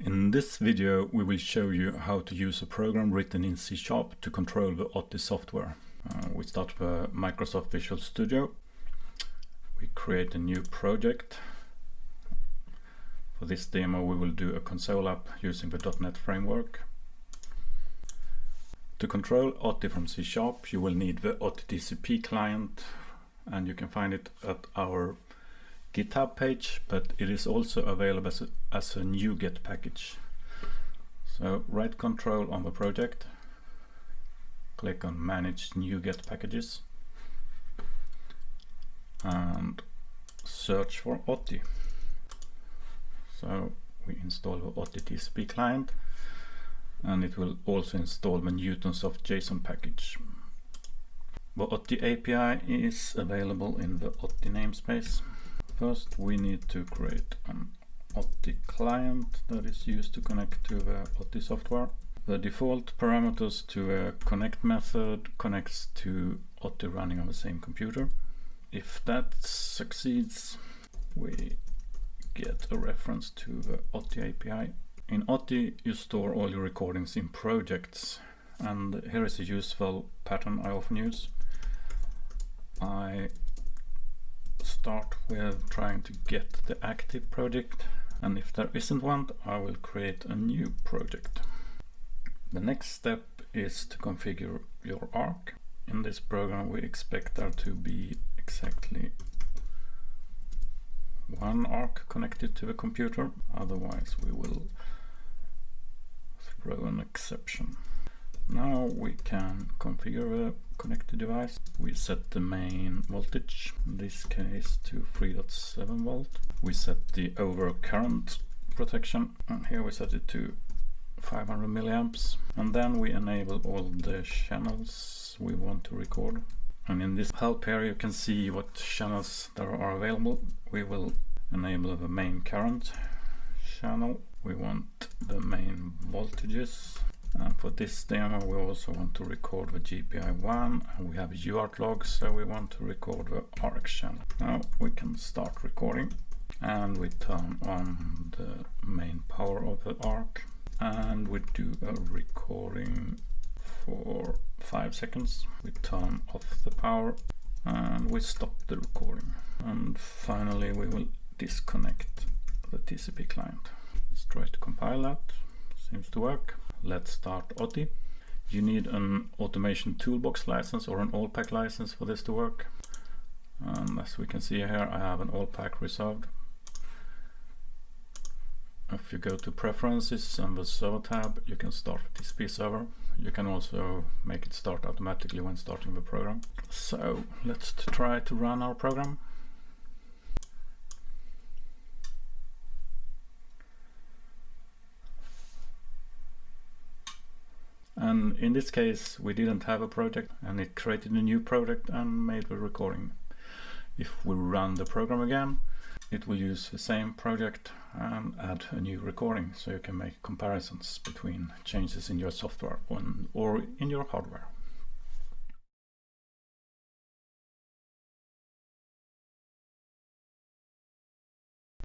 In this video we will show you how to use a program written in C# to control the Otii software. We start with Microsoft Visual Studio. We create a new project. For this demo we will do a console app using the .NET framework. To control Otii from C# you will need the Otii TCP client, and you can find it at our GitHub page, but it is also available as a NuGet package. So right control on the project, click on Manage NuGet Packages and search for Otii. So we install the Otii TCP client, and it will also install the Newtonsoft JSON package. The Otii API is available in the Otii namespace. First we need to create an Otii client that is used to connect to the Otii software. The default parameters to a connect method connects to Otii running on the same computer. If that succeeds, we get a reference to the Otii API. In Otii you store all your recordings in projects, and here is a useful pattern I often use. I start with trying to get the active project, and if there isn't one, I will create a new project. The next step is to configure your ARC. In this program we expect there to be exactly one ARC connected to the computer, otherwise we will throw an exception. Now we can configure the connected device. We set the main voltage, in this case to 3.7 volt. We set the overcurrent protection, and here we set it to 500 milliamps. And then we enable all the channels we want to record. And in this help here you can see what channels there are available. We will enable the main current channel. We want the main voltages. And for this demo we also want to record the GPI1, and we have UART logs, so we want to record the ARC channel. Now we can start recording, and we turn on the main power of the ARC, and we do a recording for 5 seconds. We turn off the power and we stop the recording, and finally we will disconnect the TCP client. Let's try to compile that. Seems to work. Let's start Otii. You need an Automation Toolbox license or an all-pack license for this to work. And as we can see here, I have an all-pack reserved. If you go to Preferences and the Server tab, you can start the TCP server. You can also make it start automatically when starting the program. So let's try to run our program. And in this case we didn't have a project, and it created a new project and made the recording. If we run the program again, it will use the same project and add a new recording, so you can make comparisons between changes in your software or in your hardware.